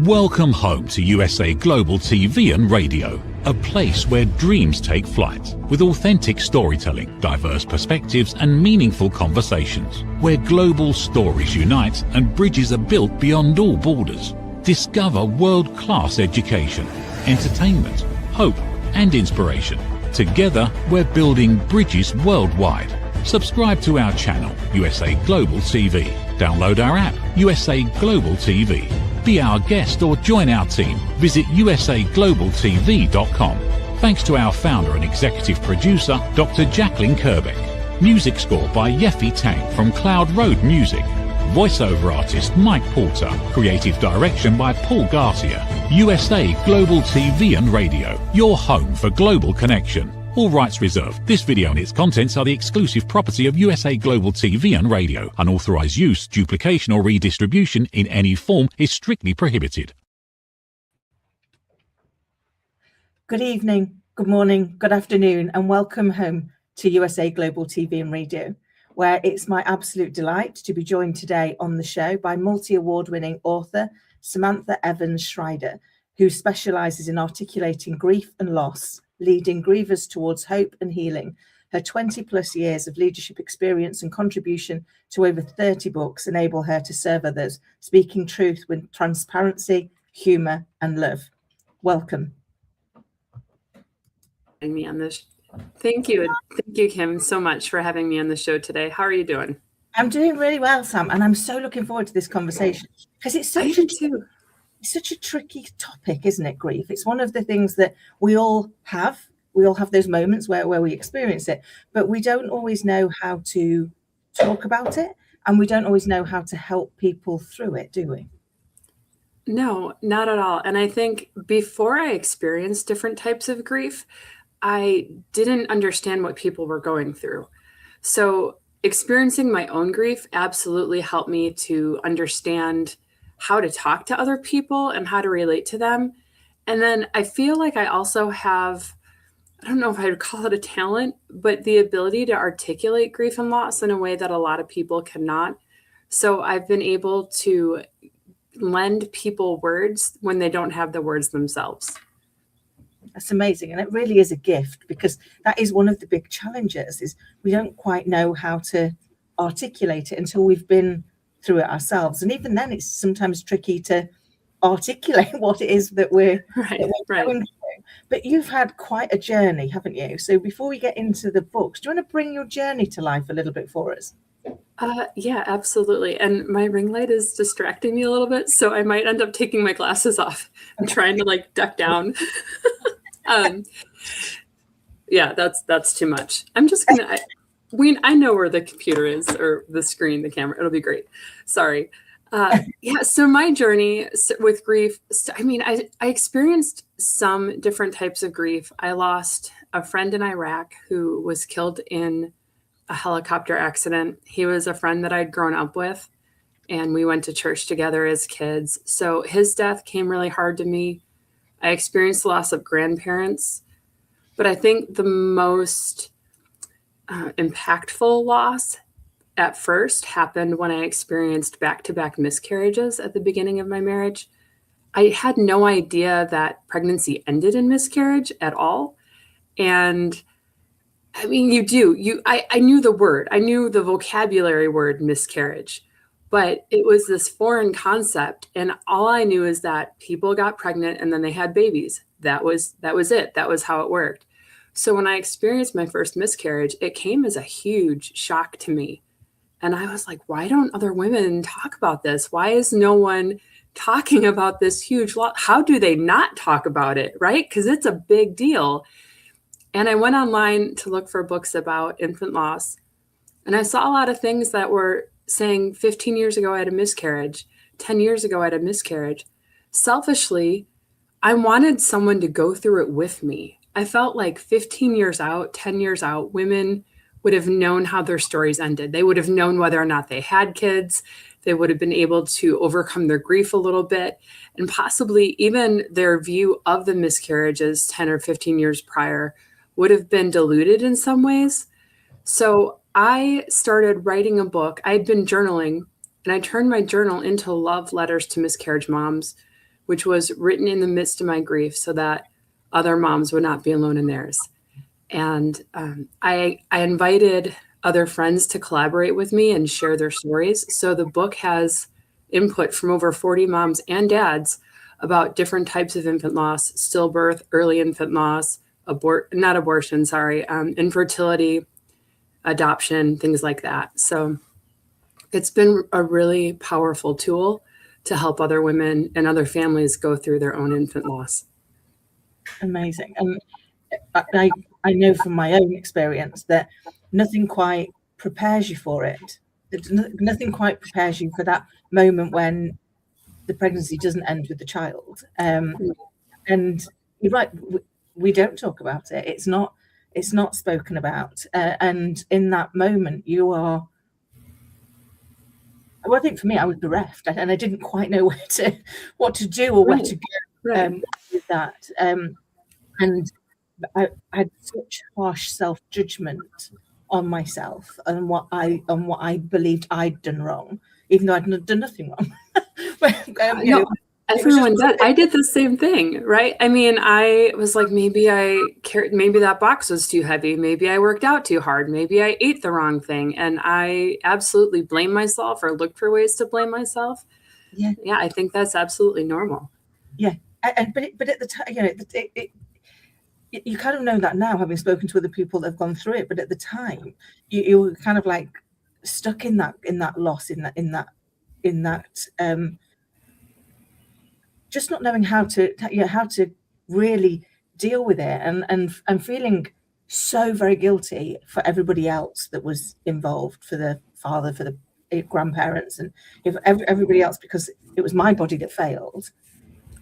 Welcome home to USA Global TV and Radio, a place where dreams take flight, with authentic storytelling, diverse perspectives and meaningful conversations, where global stories unite and bridges are built beyond all borders. Discover world-class education, entertainment, hope and inspiration. Together, we're building bridges worldwide. Subscribe to our channel, USA Global TV. Download our app, USA Global TV. Be our guest or join our team. Visit usaglobaltv.com. Thanks to our founder and executive producer, Dr. Jacqueline Kerbeck. Music score by Yeffy Tang from Cloud Road Music. Voiceover artist Mike Porter. Creative direction by Paul Garcia. USA Global TV and Radio, your home for global connection. All rights reserved. This video and its contents are the exclusive property of USA Global TV and Radio. Unauthorized use, duplication or redistribution in any form is strictly prohibited. Good evening, good morning, good afternoon, and welcome home to USA Global TV and Radio, where it's my absolute delight to be joined today on the show by multi-award-winning author Samantha Evans Schreider, who specializes in articulating grief and loss, leading grievers towards hope and healing. Her 20 plus years of leadership experience and contribution to over 30 books enable her to serve others, speaking truth with transparency, humor, and love. Welcome. Me on this. Thank you, Kim, so much for having me on the show today. How are you doing? I'm doing really well, Sam, and I'm so looking forward to this conversation because it's such a tricky topic, isn't it, grief? It's one of the things that we all have. We all have those moments where we experience it, but we don't always know how to talk about it, and we don't always know how to help people through it, do we? No, not at all. And I think before I experienced different types of grief, I didn't understand what people were going through. So experiencing my own grief absolutely helped me to understand how to talk to other people and how to relate to them. And then I feel like I also have, I don't know if I would call it a talent, but the ability to articulate grief and loss in a way that a lot of people cannot. So I've been able to lend people words when they don't have the words themselves. That's amazing. And it really is a gift, because that is one of the big challenges, is we don't quite know how to articulate it until we've been through it ourselves. And even then, it's sometimes tricky to articulate what it is that we're going through. But you've had quite a journey, haven't you? So before we get into the books, do you want to bring your journey to life a little bit for us? Yeah, absolutely. And my ring light is distracting me a little bit, so I might end up taking my glasses off. I'm trying to duck down. Yeah, that's too much. I'm just gonna. I know where the computer is, or the screen, the camera. It'll be great. Sorry. Yeah. So my journey with grief. I experienced some different types of grief. I lost a friend in Iraq who was killed in a helicopter accident. He was a friend that I'd grown up with, and we went to church together as kids. So his death came really hard to me. I experienced the loss of grandparents, but I think the most impactful loss at first happened when I experienced back-to-back miscarriages at the beginning of my marriage. I had no idea that pregnancy ended in miscarriage at all. And I mean, I knew the word, I knew the vocabulary word miscarriage, but it was this foreign concept. And all I knew is that people got pregnant and then they had babies. That was it. That was how it worked. So when I experienced my first miscarriage, it came as a huge shock to me. And I was like, why don't other women talk about this? Why is no one talking about this huge loss? How do they not talk about it, right? Because it's a big deal. And I went online to look for books about infant loss. And I saw a lot of things that were saying 15 years ago I had a miscarriage, 10 years ago I had a miscarriage. Selfishly, I wanted someone to go through it with me. I felt like 15 years out, 10 years out, women would have known how their stories ended. They would have known whether or not they had kids. They would have been able to overcome their grief a little bit, and possibly even their view of the miscarriages 10 or 15 years prior would have been diluted in some ways. So I started writing a book. I had been journaling, and I turned my journal into love letters to miscarriage moms, which was written in the midst of my grief so that other moms would not be alone in theirs. And I invited other friends to collaborate with me and share their stories. So the book has input from over 40 moms and dads about different types of infant loss, stillbirth, early infant loss, infertility, adoption, things like that. So it's been a really powerful tool to help other women and other families go through their own infant loss. Amazing. And I know from my own experience that nothing quite prepares you for it. Nothing quite prepares you for that moment when the pregnancy doesn't end with the child. And you're right, we don't talk about it. It's not spoken about. And in that moment, you are. Well, I think for me, I was bereft, and I didn't quite know what to do or where to go with that. And I had such harsh self-judgment on myself and what I believed I'd done wrong, even though I'd done nothing wrong. Everyone does. I did the same thing, right? I mean, I was like, maybe that box was too heavy. Maybe I worked out too hard. Maybe I ate the wrong thing. And I absolutely blame myself or looked for ways to blame myself. Yeah, I think that's absolutely normal. Yeah. But at the time, you kind of know that now, having spoken to other people that have gone through it. But at the time, you were kind of like stuck in that loss, in that just not knowing how to really deal with it, and feeling so very guilty for everybody else that was involved, for the father, for the grandparents, and everybody else, because it was my body that failed.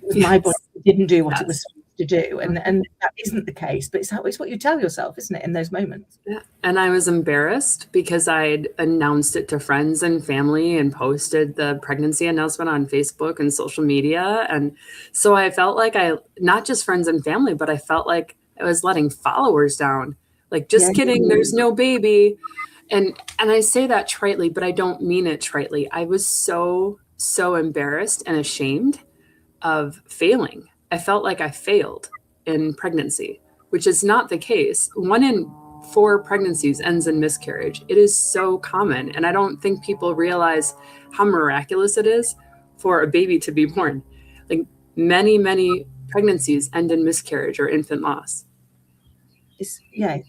It was my body that didn't do what it was supposed to do, and that isn't the case, but it's what you tell yourself, isn't it, in those moments? Yeah. And I was embarrassed because I'd announced it to friends and family and posted the pregnancy announcement on Facebook and social media. And so I felt like not just friends and family, but I felt like I was letting followers down. Like, just kidding, there's no baby. And I say that tritely, but I don't mean it tritely. I was so embarrassed and ashamed of failing. I felt like I failed in pregnancy, which is not the case. 1 in 4 pregnancies ends in miscarriage. It is so common. And I don't think people realize how miraculous it is for a baby to be born. Like, many pregnancies end in miscarriage or infant loss. It's sad.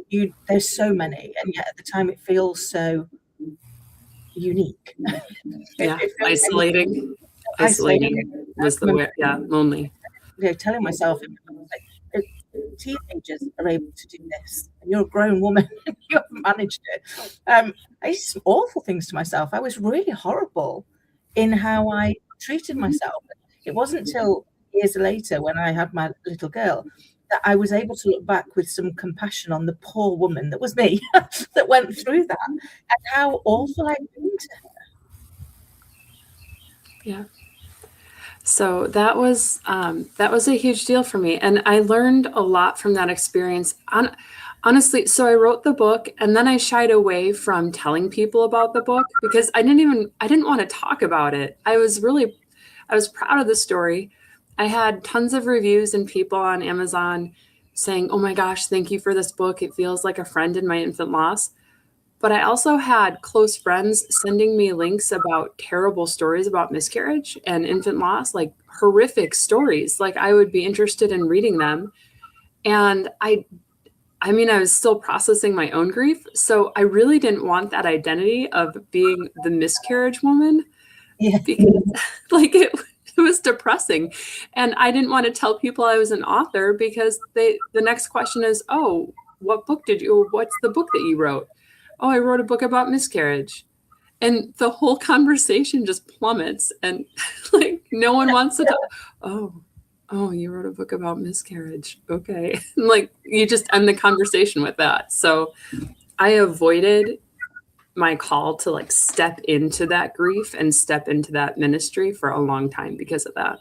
You there's so many, and yet at the time it feels so unique. Yeah, isolating was the word. Yeah, lonely. Telling myself, like, teenagers are able to do this, and you're a grown woman and you haven't managed it. I used some awful things to myself. I was really horrible in how I treated myself. It wasn't until years later, when I had my little girl, that I was able to look back with some compassion on the poor woman that was me that went through that, and how awful I'd been to her. Yeah. So that was a huge deal for me. And I learned a lot from that experience. Honestly, so I wrote the book, and then I shied away from telling people about the book because I didn't want to talk about it. I was proud of the story. I had tons of reviews and people on Amazon saying, "Oh my gosh, thank you for this book. It feels like a friend in my infant loss." But I also had close friends sending me links about terrible stories about miscarriage and infant loss, like horrific stories. Like, I would be interested in reading them. And I was still processing my own grief. So I really didn't want that identity of being the miscarriage woman, because like it was depressing. And I didn't want to tell people I was an author, because the next question is, "Oh, what's the book that you wrote?" "Oh, I wrote a book about miscarriage." And the whole conversation just plummets, and like, no one wants to talk. Oh, you wrote a book about miscarriage. Okay. Like, you just end the conversation with that. So I avoided my call to like step into that grief and step into that ministry for a long time because of that.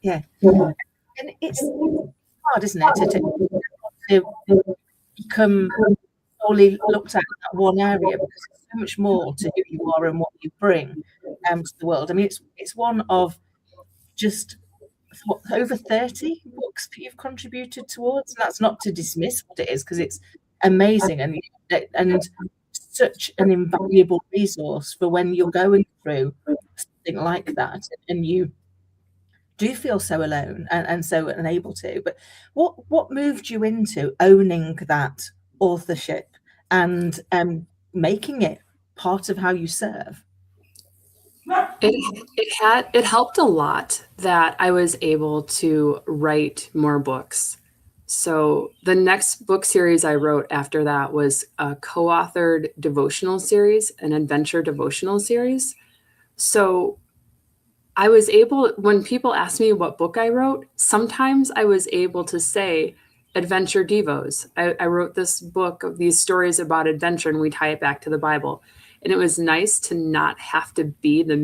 Yeah. And it's hard, isn't it, to become solely looked at in that one area, because much more to who you are and what you bring to the world. I mean, it's one of just over 30 books that you've contributed towards, and that's not to dismiss what it is, because it's amazing and such an invaluable resource for when you're going through something like that and you do feel so alone and so unable to. But what moved you into owning that authorship and making it part of how you serve? It helped a lot that I was able to write more books. So the next book series I wrote after that was a co-authored devotional series, an adventure devotional series. So I was able, when people ask me what book I wrote, sometimes I was able to say adventure devos. I wrote this book of these stories about adventure, and we tie it back to the Bible. And it was nice to not have to be the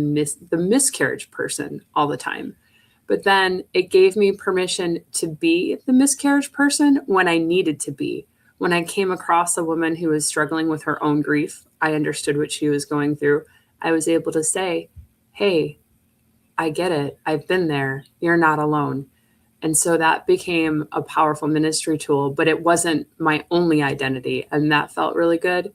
miscarriage person all the time. But then it gave me permission to be the miscarriage person when I needed to be. When I came across a woman who was struggling with her own grief, I understood what she was going through. I was able to say, hey, I get it. I've been there. You're not alone. And so that became a powerful ministry tool, but it wasn't my only identity. And that felt really good.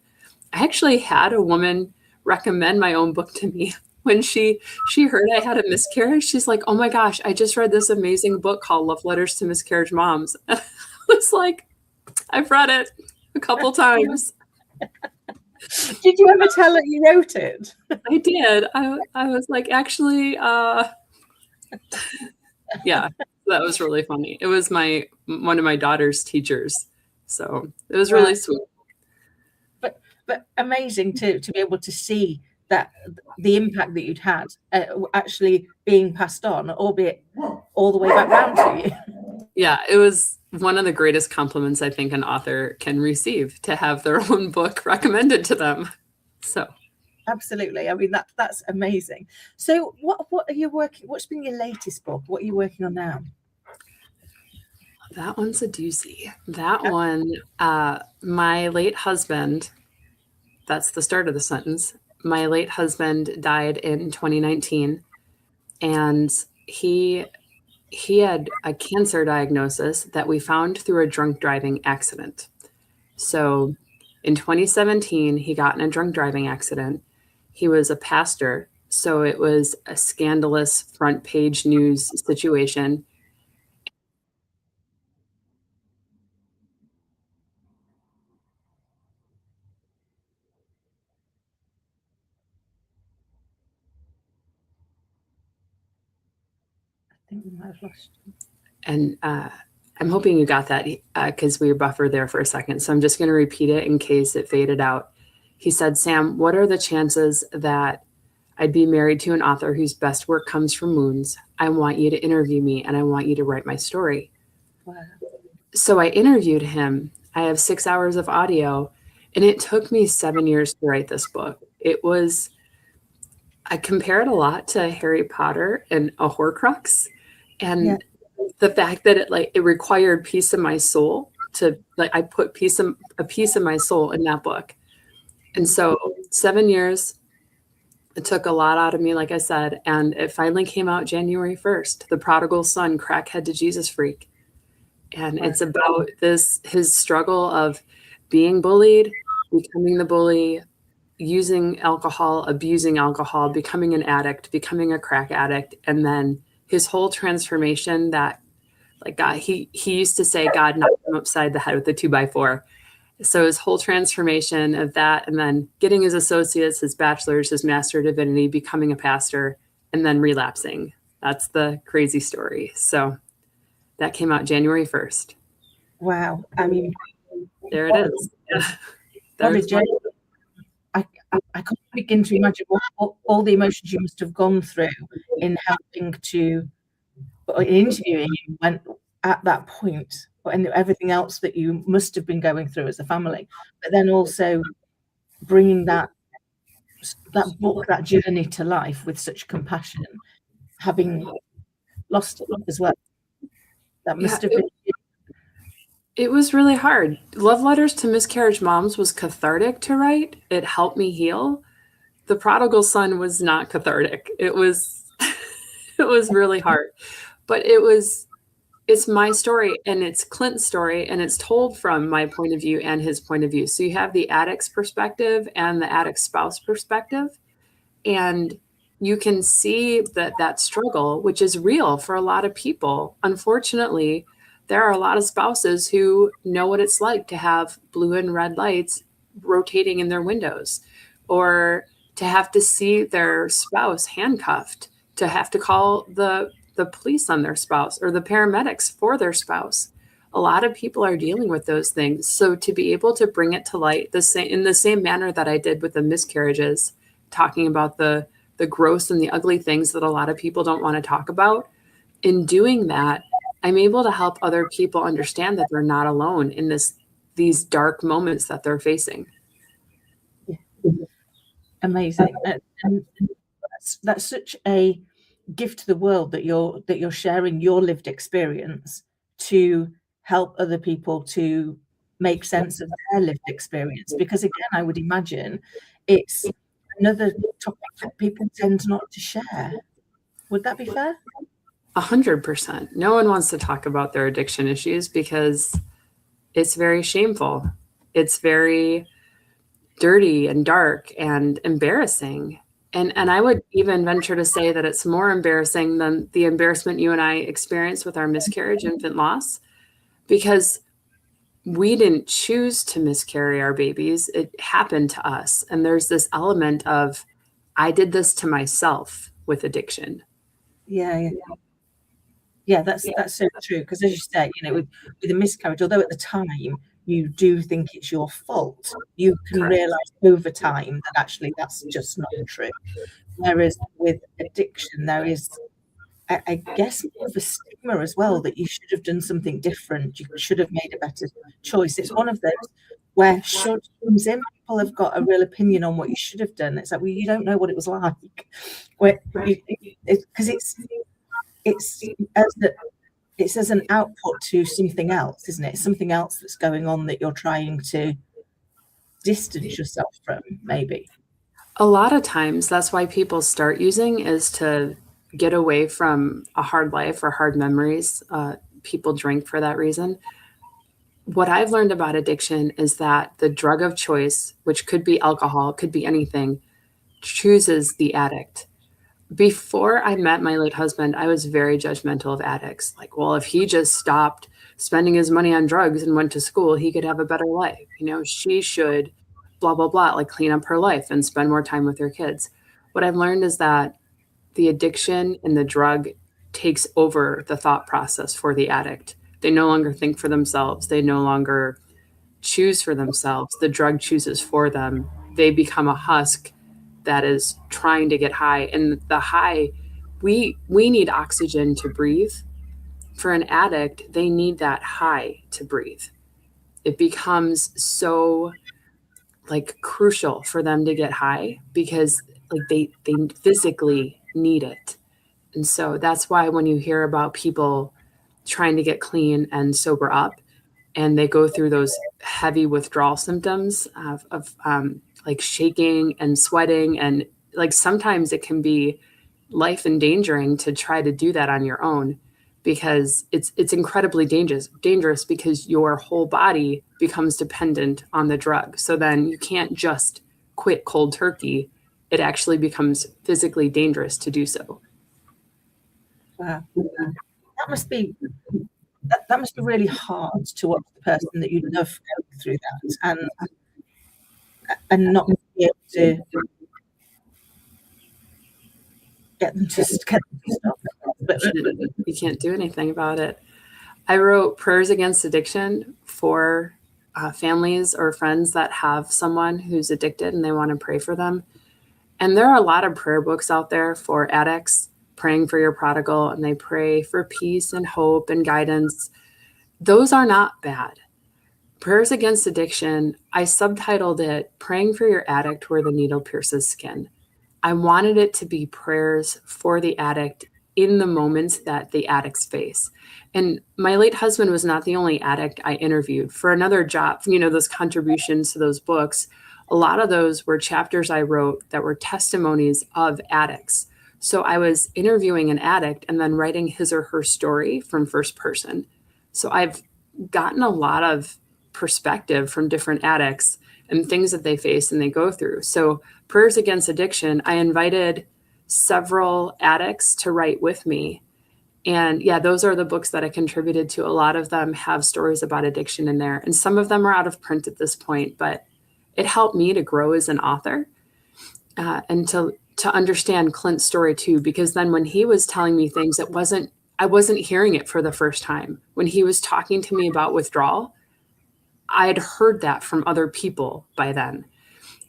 I actually had a woman recommend my own book to me. When she heard I had a miscarriage, she's like, oh my gosh, I just read this amazing book called Love Letters to Miscarriage Moms. And I was like, I've read it a couple times. Did you ever tell her you wrote it? I did. I was like, actually, yeah, that was really funny. It was one of my daughter's teachers. So it was really sweet. But amazing to be able to see that the impact that you'd had actually being passed on, albeit all the way back round to you. Yeah, it was one of the greatest compliments I think an author can receive, to have their own book recommended to them. So absolutely. I mean, that's amazing. So what are you working? What's been your latest book? What are you working on now? That one's a doozy. That one, my late husband, that's the start of the sentence. My late husband died in 2019, and he had a cancer diagnosis that we found through a drunk driving accident. So in 2017, he got in a drunk driving accident. He was a pastor, so it was a scandalous front page news situation. I think we might have lost you. And I'm hoping you got that, because we buffered there for a second. So I'm just going to repeat it in case it faded out. He said, Sam, what are the chances that I'd be married to an author whose best work comes from wounds? I want you to interview me, and I want you to write my story. Wow. So I interviewed him. I have 6 hours of audio, and it took me 7 years to write this book. I compare it a lot to Harry Potter and a Horcrux. And the fact that it required piece of my soul I put a piece of my soul in that book. And so 7 years, it took a lot out of me, like I said, and it finally came out January 1st, The Prodigal Son, Crackhead to Jesus Freak. And it's about his struggle of being bullied, becoming the bully, using alcohol, abusing alcohol, becoming an addict, becoming a crack addict, and then his whole transformation that, like, God, he used to say God knocked him upside the head with a 2x4. So his whole transformation of that, and then getting his associates, his bachelor's, his master of divinity, becoming a pastor, and then relapsing. That's the crazy story. So that came out January 1st. Wow. I mean, there it is. Yeah. What a journey. I can't begin to imagine all the emotions you must have gone through in helping to, in interviewing you when at that point, and everything else that you must have been going through as a family, but then also bringing that book, that journey to life with such compassion, having lost it as well. That must have been. It was really hard. Love Letters to Miscarriage Moms was cathartic to write. It helped me heal. The Prodigal Son was not cathartic. It was it was really hard. But it's my story, and it's Clint's story, and it's told from my point of view and his point of view. So you have the addict's perspective and the addict's spouse perspective, and you can see that struggle, which is real for a lot of people. Unfortunately, there are a lot of spouses who know what it's like to have blue and red lights rotating in their windows, or to have to see their spouse handcuffed, to have to call the police on their spouse or the paramedics for their spouse. A lot of people are dealing with those things. So to be able to bring it to light in the same manner that I did with the miscarriages, talking about the gross and the ugly things that a lot of people don't want to talk about, in doing that, I'm able to help other people understand that they're not alone in these dark moments that they're facing. Amazing. And that's such a gift to the world that you're sharing your lived experience to help other people to make sense of their lived experience. Because again, I would imagine it's another topic that people tend not to share. Would that be fair? 100%. No one wants to talk about their addiction issues because it's very shameful. It's very dirty and dark and embarrassing. And I would even venture to say that it's more embarrassing than the embarrassment you and I experienced with our miscarriage, infant loss, because we didn't choose to miscarry our babies. It happened to us. And there's this element of, I did this to myself with addiction. Yeah, that's so true. Because as you say, with a miscarriage, although at the time you do think it's your fault, you can realize over time that actually that's just not true. Whereas with addiction, there is, I guess, more of a stigma as well, that you should have done something different. You should have made a better choice. It's one of those where should comes in. People have got a real opinion on what you should have done. It's like, well, you don't know what it was like, because it's as an output to something else, isn't it? Something else that's going on that you're trying to distance yourself from, maybe. A lot of times that's why people start using, is to get away from a hard life or hard memories. People drink for that reason. What I've learned about addiction is that the drug of choice, which could be alcohol, could be anything, chooses the addict. Before I met my late husband, I was very judgmental of addicts. Like, well, if he just stopped spending his money on drugs and went to school, he could have a better life. She should blah, blah, blah, like clean up her life and spend more time with her kids. What I've learned is that the addiction and the drug takes over the thought process for the addict. They no longer think for themselves. They no longer choose for themselves. The drug chooses for them. They become a husk that is trying to get high. And the high, we need oxygen to breathe. For an addict, they need that high to breathe. It becomes so crucial for them to get high because they physically need it. And so that's why when you hear about people trying to get clean and sober up, and they go through those heavy withdrawal symptoms of shaking and sweating, and sometimes it can be life endangering to try to do that on your own, because it's incredibly dangerous because your whole body becomes dependent on the drug. So then you can't just quit cold turkey. It actually becomes physically dangerous to do so. Wow. That must be really hard to watch the person that you love go through that and not be able to get them to stop. But you can't do anything about it. I wrote prayers against addiction for families or friends that have someone who's addicted and they want to pray for them. And there are a lot of prayer books out there for addicts, praying for your prodigal, and they pray for peace and hope and guidance. Those are not bad. Prayers against addiction, I subtitled it, Praying for Your Addict Where the Needle Pierces Skin. I wanted it to be prayers for the addict in the moments that the addicts face. And my late husband was not the only addict I interviewed for another job. Those contributions to those books, a lot of those were chapters I wrote that were testimonies of addicts. So I was interviewing an addict and then writing his or her story from first person. So I've gotten a lot of perspective from different addicts and things that they face and they go through. So Prayers Against Addiction, I invited several addicts to write with me. And yeah, those are the books that I contributed to. A lot of them have stories about addiction in there. And some of them are out of print at this point, but it helped me to grow as an author and to understand Clint's story too, because then when he was telling me things, I wasn't hearing it for the first time. When he was talking to me about withdrawal, I'd heard that from other people by then.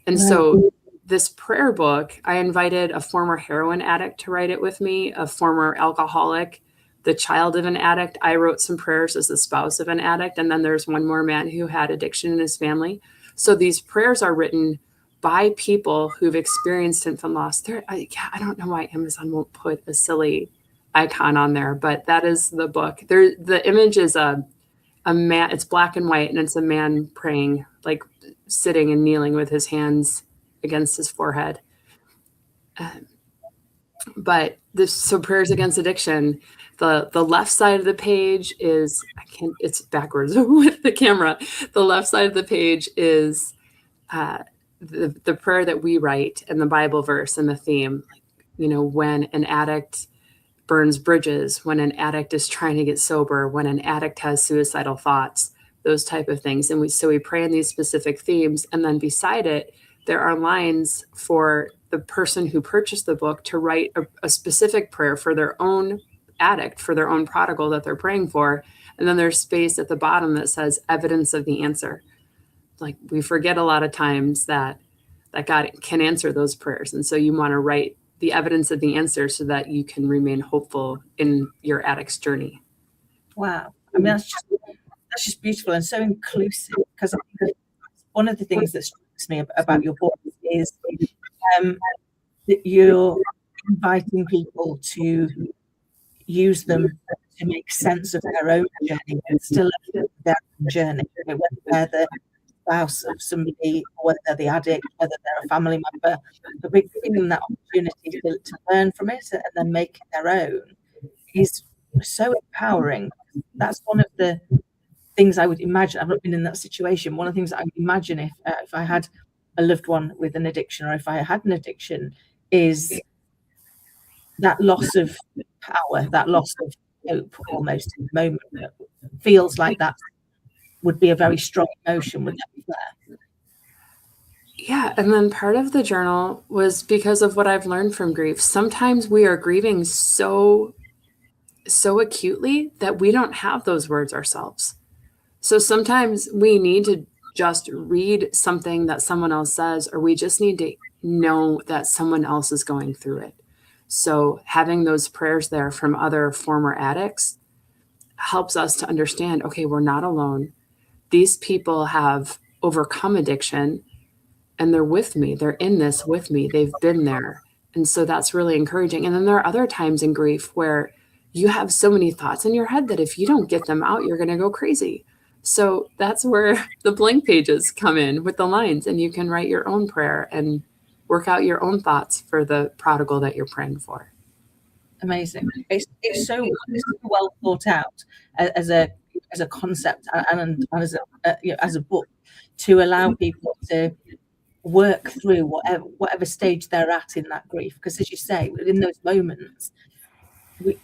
And so this prayer book, I invited a former heroin addict to write it with me, a former alcoholic, the child of an addict. I wrote some prayers as the spouse of an addict. And then there's one more man who had addiction in his family. So these prayers are written by people who've experienced infant loss. I don't know why Amazon won't put a silly icon on there, but that is the book. The image is a man, it's black and white, and it's a man praying, like sitting and kneeling with his hands against his forehead. But so Prayers Against Addiction, the left side of the page is, it's backwards with the camera. The left side of the page is the prayer that we write and the Bible verse and the theme, when an addict burns bridges, when an addict is trying to get sober, when an addict has suicidal thoughts, those type of things. And we pray in these specific themes. And then beside it, there are lines for the person who purchased the book to write a specific prayer for their own addict, for their own prodigal that they're praying for. And then there's space at the bottom that says evidence of the answer. Like, we forget a lot of times that God can answer those prayers. And so you want to write the evidence of the answer so that you can remain hopeful in your addict's journey. Wow. I mean, that's just beautiful and so inclusive, because I think one of the things that strikes me about your book is that you're inviting people to use them to make sense of their own journey and still live their own journey, whether they're the spouse of somebody, or whether they're the addict, whether they're a family member, but giving them that opportunity to learn from it and then make it their own is so empowering. That's one of the things I would imagine. I've not been in that situation. One of the things that I would imagine if I had a loved one with an addiction, or if I had an addiction, is that loss of power, that loss of hope almost in the moment. That feels like that would be a very strong emotion. Would that be fair? Yeah. And then part of the journal was because of what I've learned from grief. Sometimes we are grieving so acutely that we don't have those words ourselves. So sometimes we need to just read something that someone else says, or we just need to know that someone else is going through it. So having those prayers there from other former addicts helps us to understand, okay, we're not alone. These people have overcome addiction and they're with me. They're in this with me. They've been there. And so that's really encouraging. And then there are other times in grief where you have so many thoughts in your head that if you don't get them out, you're going to go crazy. So that's where the blank pages come in with the lines, and you can write your own prayer and work out your own thoughts for the prodigal that you're praying for. Amazing. It's so well thought out as a concept and as a book, to allow people to work through whatever stage they're at in that grief. Because as you say, in those moments,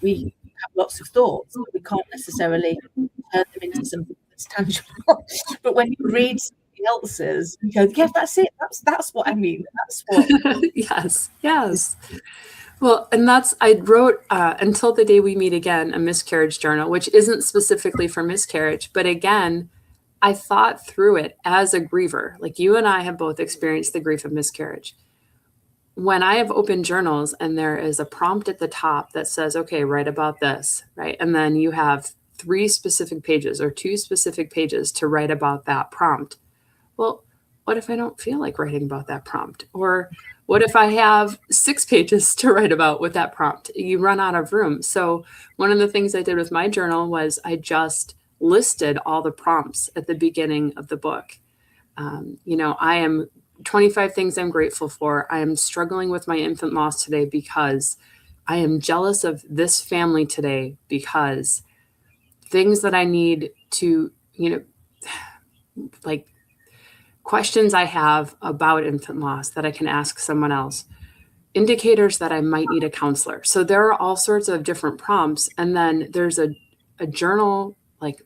we have lots of thoughts, but we can't necessarily turn them into something that's tangible. But when you read somebody else's, you go, yeah, that's it. That's what I mean. That's what. Yes. Well, and I wrote Until the Day We Meet Again, a miscarriage journal, which isn't specifically for miscarriage, but again, I thought through it as a griever. Like, you and I have both experienced the grief of miscarriage. When I have opened journals and there is a prompt at the top that says, okay, write about this, right? And then you have 3 specific pages or 2 specific pages to write about that prompt. Well, what if I don't feel like writing about that prompt? Or what if I have 6 pages to write about with that prompt? You run out of room. So one of the things I did with my journal was I just listed all the prompts at the beginning of the book. I am 25 things I'm grateful for. I am struggling with my infant loss today because I am jealous of this family today, because things that I need to, like questions I have about infant loss that I can ask someone else, indicators that I might need a counselor. So there are all sorts of different prompts. And then there's a journal, like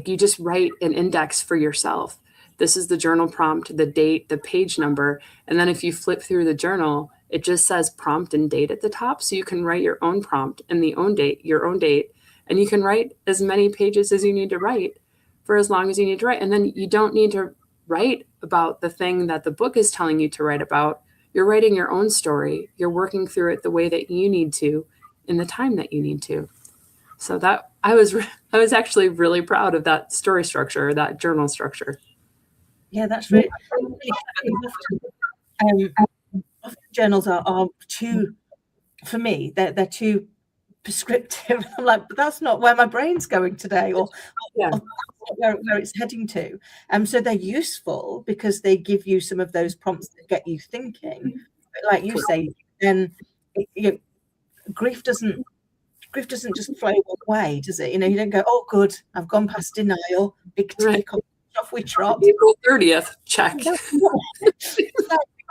you just write an index for yourself. This is the journal prompt, the date, the page number. And then if you flip through the journal, it just says prompt and date at the top. So you can write your own prompt and your own date, and you can write as many pages as you need to write for as long as you need to write. And then you don't need to write about the thing that the book is telling you to write about. You're writing your own story. You're working through it the way that you need to in the time that you need to. So that I was actually really proud of that story structure, that journal structure. Yeah, that's really often journals are too, for me, they're too prescriptive. I'm like, but that's not where my brain's going today, or where it's heading to. So they're useful because they give you some of those prompts that get you thinking. But like you say, then grief doesn't just flow one way, does it? You don't go, oh, good, I've gone past denial, big tick off we trot. April 30th, check. So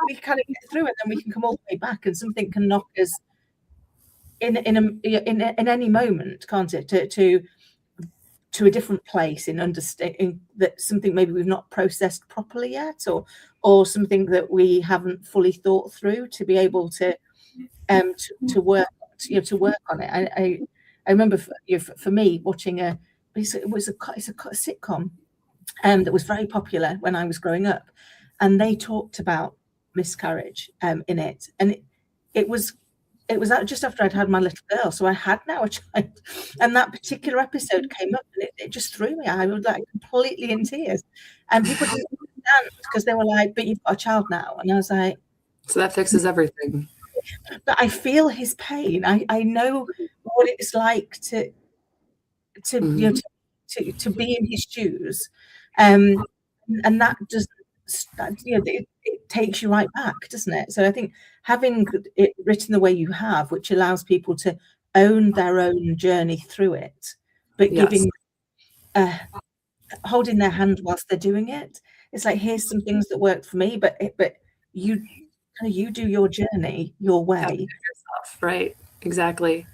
we kind of get through it, and then we can come all the way back, and something can knock us in any moment, can't it? To a different place in understanding that something maybe we've not processed properly yet, or something that we haven't fully thought through to be able to work on it. I remember for me watching it was a sitcom that was very popular when I was growing up, and they talked about miscarriage in it, and it was just after I'd had my little girl, so I had now a child, and that particular episode came up, and it just threw me. I was like completely in tears, and people didn't understand because they were like, "But you've got a child now," and I was like, "So that fixes everything." But I feel his pain. I know what it's like to be in his shoes, and that doesn't. It takes you right back, doesn't it? So I think having it written the way you have, which allows people to own their own journey through it, but giving, holding their hand whilst they're doing it. It's like, here's some things that worked for me, but you do your journey your way. Yourself, right? Exactly.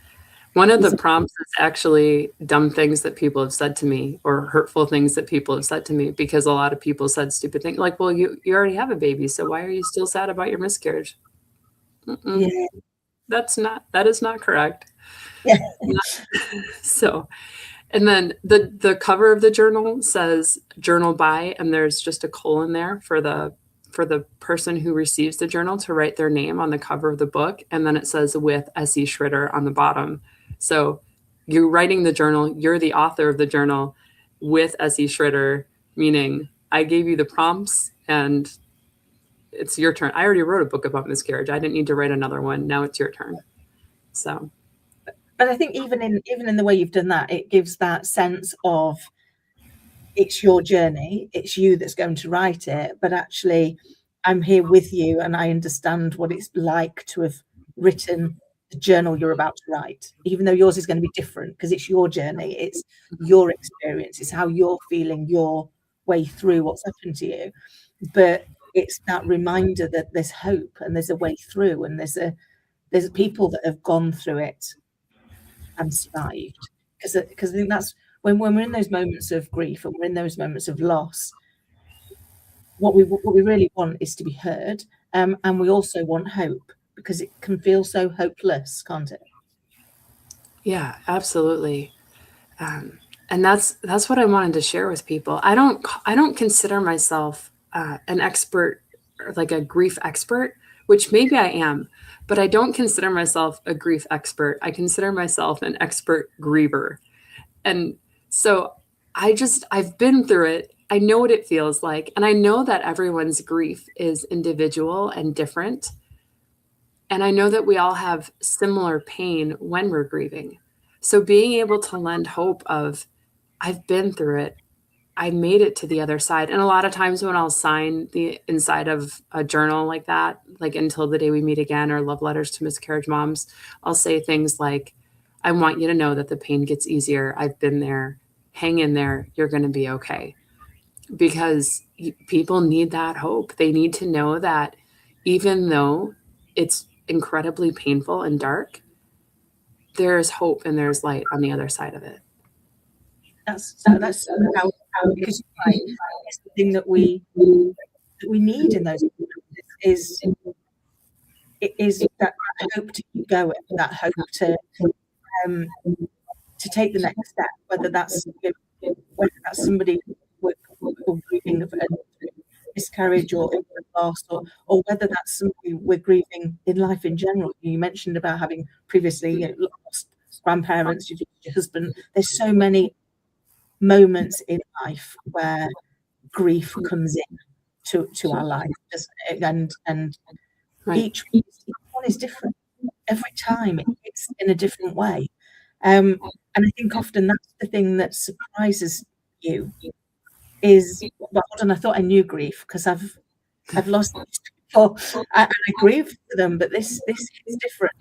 One of the prompts is actually dumb things that people have said to me, or hurtful things that people have said to me, because a lot of people said stupid things like, well, you already have a baby, so why are you still sad about your miscarriage? Yeah. That is not correct. Yeah. So, and then the cover of the journal says journal by, and there's just a colon there for the person who receives the journal to write their name on the cover of the book. And then it says with S.E. Schritter on the bottom. So you're writing the journal, you're the author of the journal with S.E. Schritter, meaning I gave you the prompts and it's your turn. I already wrote a book about miscarriage. I didn't need to write another one. Now it's your turn. So, but I think even in the way you've done that, it gives that sense of it's your journey, it's you that's going to write it, but actually I'm here with you and I understand what it's like to have written the journal you're about to write, even though yours is going to be different because it's your journey, it's your experience, it's how you're feeling your way through what's happened to you. But it's that reminder that there's hope and there's a way through, and there's people that have gone through it and survived. Because I think that's when we're in those moments of grief and we're in those moments of loss, what we really want is to be heard, and we also want hope, because it can feel so hopeless, can't it? Yeah, absolutely. And that's what I wanted to share with people. I don't consider myself an expert, like a grief expert, which maybe I am, but I don't consider myself a grief expert. I consider myself an expert griever. And so I've been through it. I know what it feels like. And I know that everyone's grief is individual and different. And I know that we all have similar pain when we're grieving. So being able to lend hope of, I've been through it. I made it to the other side. And a lot of times when I'll sign the inside of a journal like that, like Until the Day We Meet Again or Love Letters to Miscarriage Moms, I'll say things like, I want you to know that the pain gets easier. I've been there. Hang in there. You're going to be okay. Because people need that hope. They need to know that even though it's incredibly painful and dark, there's hope and there's light on the other side of it. That's how because it's the thing that we need in those moments is that hope to keep going, that hope to take the next step, whether that's somebody grieving of a miscarriage or loss, or whether that's somebody we're grieving in life in general. You mentioned about having previously lost grandparents, your husband. There's so many moments in life where grief comes in to our life, doesn't it? And right. each one is different. Every time it's in a different way. And I think often that's the thing that surprises you is, well, hold on, I thought I knew grief because I've lost people and I grieve for them, but this is different.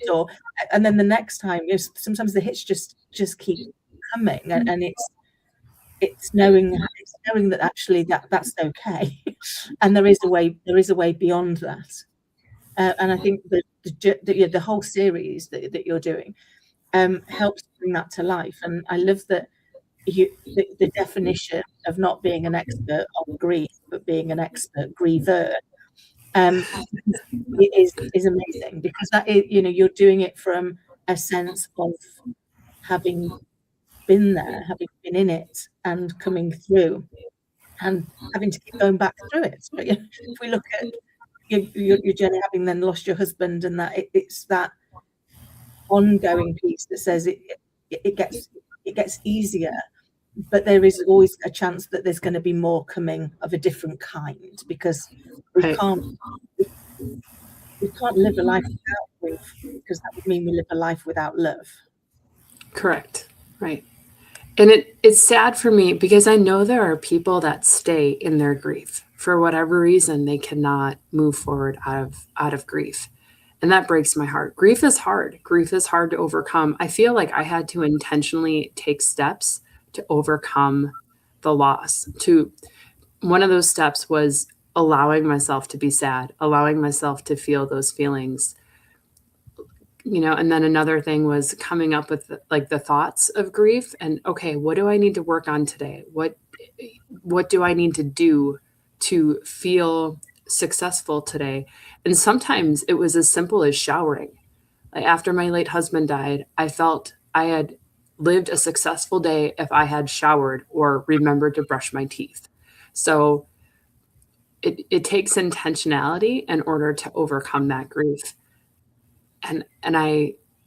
And then the next time, sometimes the hits just keep coming, and it's knowing that actually that's okay, and there is a way beyond that. And I think the whole series that you're doing helps bring that to life. And I love that the definition of not being an expert on grief, but being an expert griever, is amazing, because that is, you're doing it from a sense of having been there, having been in it, and coming through, and having to keep going back through it. But if we look at your journey, having then lost your husband, and that it's that ongoing piece that says it gets easier, but there is always a chance that there's going to be more coming of a different kind, because we can't live a life without grief, because that would mean we live a life without love. Correct. Right. And it's sad for me because I know there are people that stay in their grief for whatever reason. They cannot move forward out of grief. And that breaks my heart. Grief is hard. Grief is hard to overcome. I feel like I had to intentionally take steps to overcome the loss. One of those steps was allowing myself to be sad, allowing myself to feel those feelings. And then another thing was coming up with the thoughts of grief and, okay, what do I need to work on today? What do I need to do to feel successful today? And sometimes it was as simple as showering. Like after my late husband died, I felt I had lived a successful day if I had showered or remembered to brush my teeth. So it takes intentionality in order to overcome that grief. And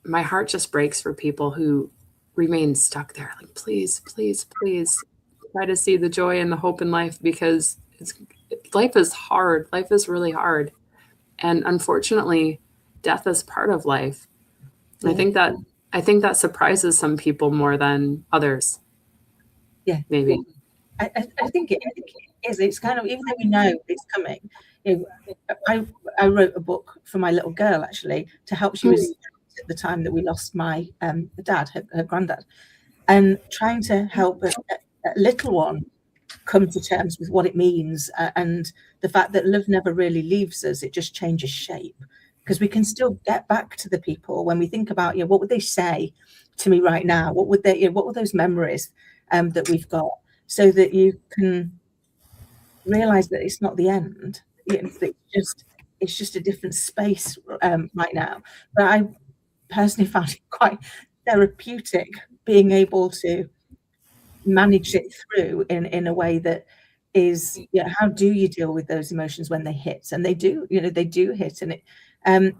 my heart just breaks for people who remain stuck there. Like, please, please, please try to see the joy and the hope in life, because life is hard. Life is really hard. And unfortunately, death is part of life. Yeah. I think that surprises some people more than others. Yeah, maybe. I think it is. It's kind of, even though we know it's coming. I wrote a book for my little girl, actually, to help. She was at the time that we lost my dad, her granddad, and trying to help a little one come to terms with what it means, and the fact that love never really leaves us. It just changes shape, because we can still get back to the people when we think about, what would they say to me right now? What would what were those memories that we've got, so that you can realize that it's not the end. It's just a different space right now. But I personally found it quite therapeutic being able to manage it through in a way that is, how do you deal with those emotions when they hit? And they do, they do hit, and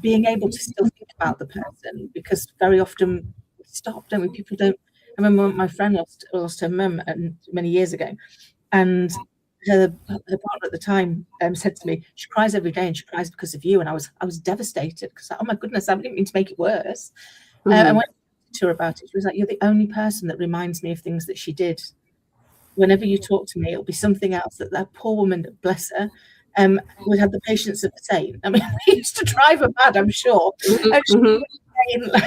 being able to still think about the person, because very often we stop, don't we? People don't, I remember my friend lost her mum many years ago, and her partner at the time said to me, she cries every day and she cries because of you. And I was devastated because, oh my goodness, I didn't mean to make it worse. And when I talked to her about it, she was like, you're the only person that reminds me of things that she did. Whenever you talk to me, it'll be something else that poor woman, bless her, would have the patience of a saint. I mean, we used to drive her mad, I'm sure. And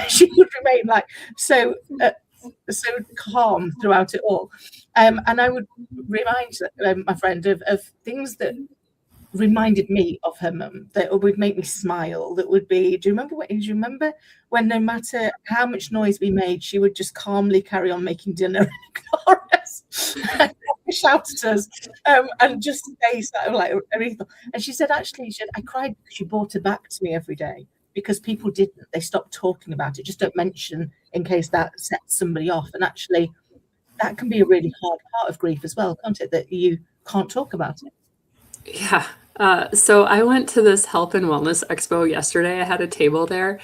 she would remain like so calm throughout it all. And I would remind my friend of things that reminded me of her mum, that would make me smile, that would be, do you remember when no matter how much noise we made, she would just calmly carry on making dinner and ignore us, shout at us, and just say something like everything. And she said, actually, I cried because she brought her back to me every day, because people didn't. They stopped talking about it. Just don't mention in case that sets somebody off. And actually, that can be a really hard part of grief as well, can't it? That you can't talk about it. Yeah. So I went to this health and wellness expo yesterday. I had a table there,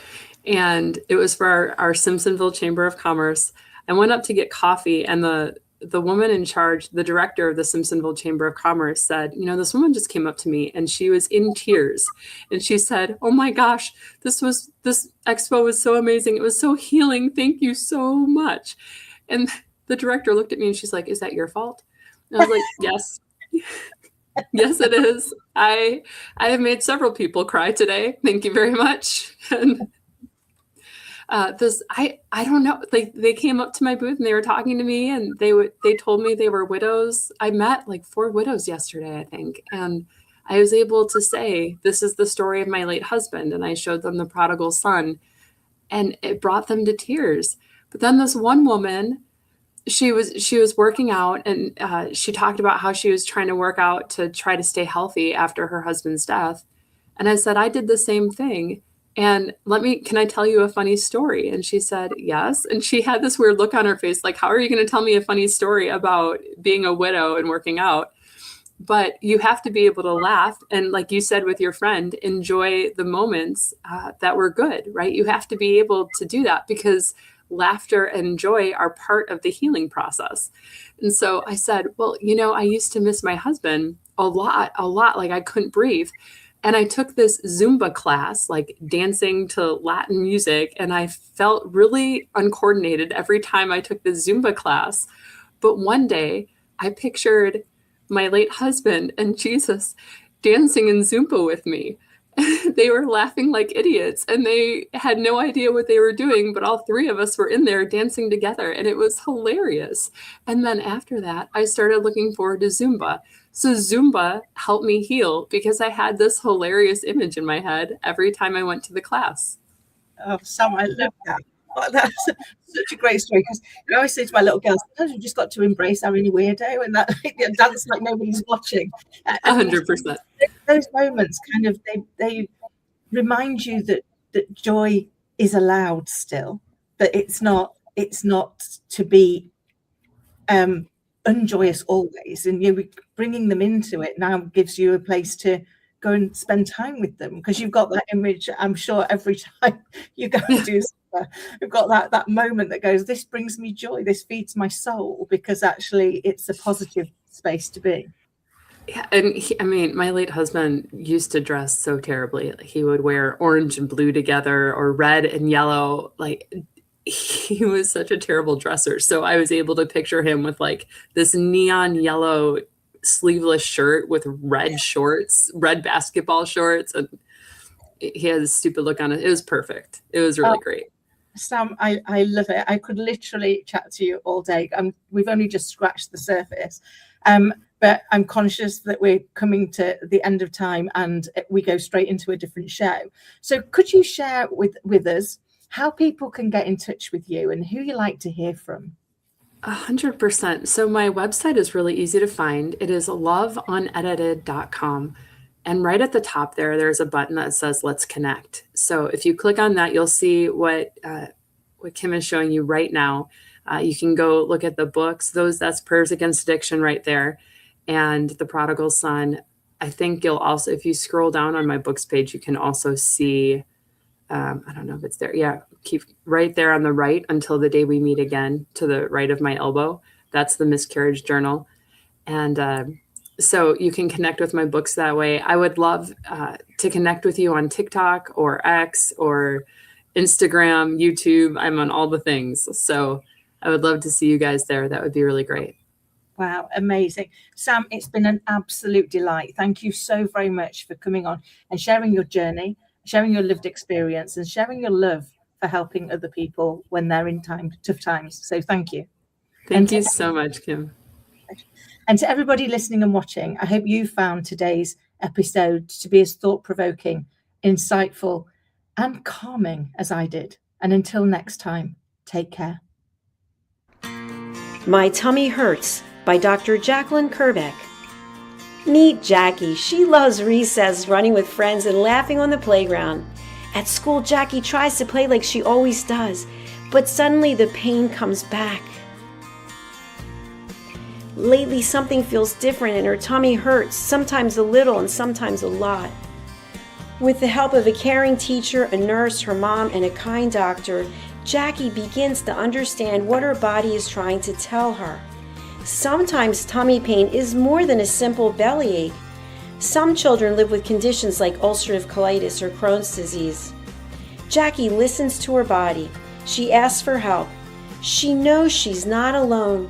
and it was for our Simpsonville Chamber of Commerce. I went up to get coffee, and the woman in charge, the director of the Simpsonville Chamber of Commerce, said, this woman just came up to me and she was in tears. And she said, oh my gosh, this expo was so amazing. It was so healing. Thank you so much. And the director looked at me and she's like, is that your fault? And I was like, yes. Yes, it is. I have made several people cry today. Thank you very much. And I don't know. They came up to my booth and they were talking to me, and they told me they were widows. I met like 4 widows yesterday, I think, and I was able to say, this is the story of my late husband, and I showed them the prodigal son, and it brought them to tears. But then this one woman, she was working out, and she talked about how she was trying to work out to try to stay healthy after her husband's death. And I said, I did the same thing. And can I tell you a funny story? And she said, yes. And she had this weird look on her face, like, how are you going to tell me a funny story about being a widow and working out? But you have to be able to laugh. And like you said with your friend, enjoy the moments that were good, right? You have to be able to do that, because laughter and joy are part of the healing process. And so I said, well, I used to miss my husband a lot, like I couldn't breathe. And I took this Zumba class, like dancing to Latin music, and I felt really uncoordinated every time I took the Zumba class. But one day I pictured my late husband and Jesus dancing in Zumba with me. They were laughing like idiots, and they had no idea what they were doing, but all 3 of us were in there dancing together, and it was hilarious. And then after that, I started looking forward to Zumba. So Zumba helped me heal, because I had this hilarious image in my head every time I went to the class. Oh, Sam, I love that. Oh, that's such a great story, because I always say to my little girls, sometimes you've just got to embrace our inner weirdo and that dance like nobody's watching. 100%. Those moments kind of, they remind you that joy is allowed still, that it's not to be unjoyous always. And bringing them into it now gives you a place to go and spend time with them, because you've got that image, I'm sure, every time you go and do something. You've got that moment that goes, this brings me joy, this feeds my soul, because actually it's a positive space to be. Yeah, and my late husband used to dress so terribly. He would wear orange and blue together, or red and yellow. Like, he was such a terrible dresser. So I was able to picture him with like this neon yellow sleeveless shirt with red shorts, red basketball shorts, and he had a stupid look on it. It was perfect. It was really great. Sam, I love it. I could literally chat to you all day. We've only just scratched the surface. But I'm conscious that we're coming to the end of time and we go straight into a different show. So could you share with us how people can get in touch with you and who you like to hear from? 100%. So my website is really easy to find. It is loveunedited.com. And right at the top there's a button that says Let's Connect. So if you click on that, you'll see what Kim is showing you right now. You can go look at the books. That's Prayers Against Addiction right there. And The Prodigal Son. I think you'll also, if you scroll down on my books page, you can also see I don't know if it's there. Yeah, keep right there on the right until the day we meet again, to the right of my elbow. That's the miscarriage journal. And so you can connect with my books that way. I would love to connect with you on TikTok or X or Instagram, YouTube. I'm on all the things. So I would love to see you guys there. That would be really great. Wow, amazing. Sam, it's been an absolute delight. Thank you so very much for coming on and sharing your journey, sharing your lived experience, and sharing your love for helping other people when they're in tough times. So thank you. Thank you so much, Kim. And to everybody listening and watching, I hope you found today's episode to be as thought-provoking, insightful, and calming as I did. And until next time, take care. My Tummy Hurts by Dr. Jacqueline Kerbeck. Meet Jackie. She loves recess, running with friends, and laughing on the playground. At school, Jackie tries to play like she always does, but suddenly the pain comes back. Lately, something feels different and her tummy hurts, sometimes a little and sometimes a lot. With the help of a caring teacher, a nurse, her mom, and a kind doctor, Jackie begins to understand what her body is trying to tell her. Sometimes tummy pain is more than a simple bellyache. Some children live with conditions like ulcerative colitis or Crohn's disease. Jackie listens to her body. She asks for help. She knows she's not alone.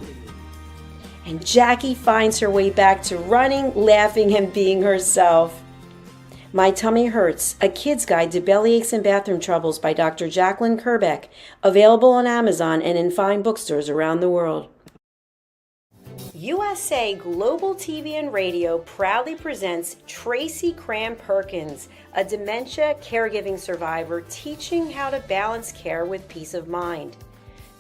And Jackie finds her way back to running, laughing, and being herself. My Tummy Hurts, a kid's guide to bellyaches and bathroom troubles by Dr. Jacqueline Kerbeck, available on Amazon and in fine bookstores around the world. USA Global TV and Radio proudly presents Tracy Cram Perkins, a dementia caregiving survivor teaching how to balance care with peace of mind.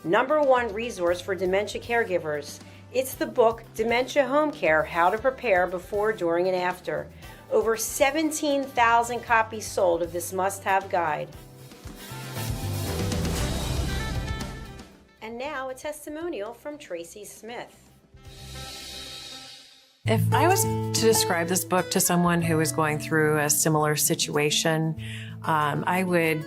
#1 resource for dementia caregivers. It's the book Dementia Home Care: How to Prepare Before, During, and After. Over 17,000 copies sold of this must-have guide. And now a testimonial from Tracy Smith. If I was to describe this book to someone who is going through a similar situation, I would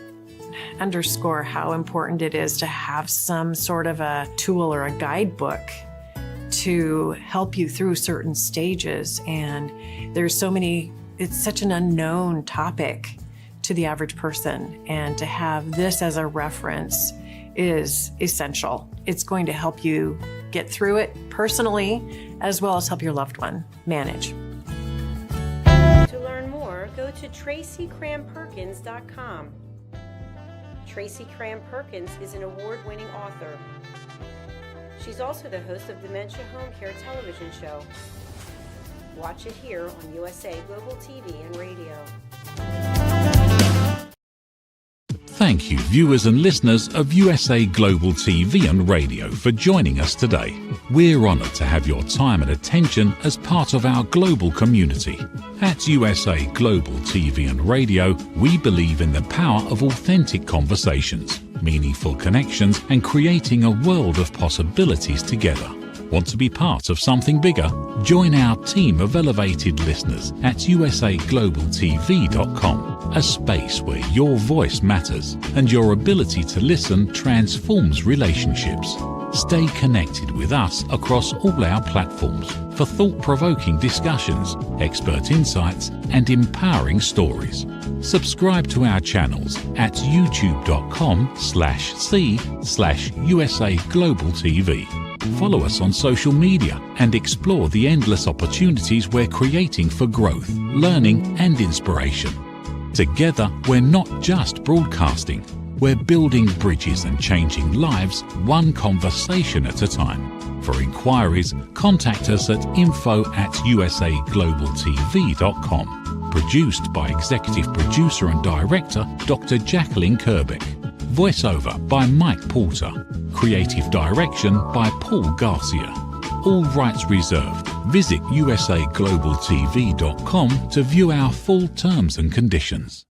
underscore how important it is to have some sort of a tool or a guidebook to help you through certain stages. And there's so many, it's such an unknown topic to the average person. And to have this as a reference is essential. It's going to help you get through it personally, as well as help your loved one manage. To learn more, go to TracyCramPerkins.com. Tracy Cram Perkins is an award-winning author. She's also the host of Dementia Home Care television show. Watch it here on USA Global TV and Radio. Thank you, viewers and listeners of USA Global TV and Radio, for joining us today. We're honoured to have your time and attention as part of our global community. At USA Global TV and Radio, we believe in the power of authentic conversations, meaningful connections, and creating a world of possibilities together. Want to be part of something bigger? Join our team of elevated listeners at usaglobaltv.com, a space where your voice matters and your ability to listen transforms relationships. Stay connected with us across all our platforms for thought-provoking discussions, expert insights, and empowering stories. Subscribe to our channels at youtube.com/c/USA Global TV. Follow us on social media and explore the endless opportunities we're creating for growth, learning, and inspiration. Together, we're not just broadcasting, we're building bridges and changing lives one conversation at a time. For inquiries, contact us at info@usaglobaltv.com. Produced by Executive Producer and Director Dr. Jacqueline Kerbeck. Voiceover by Mike Porter. Creative direction by Paul Garcia. All rights reserved. Visit usaglobaltv.com to view our full terms and conditions.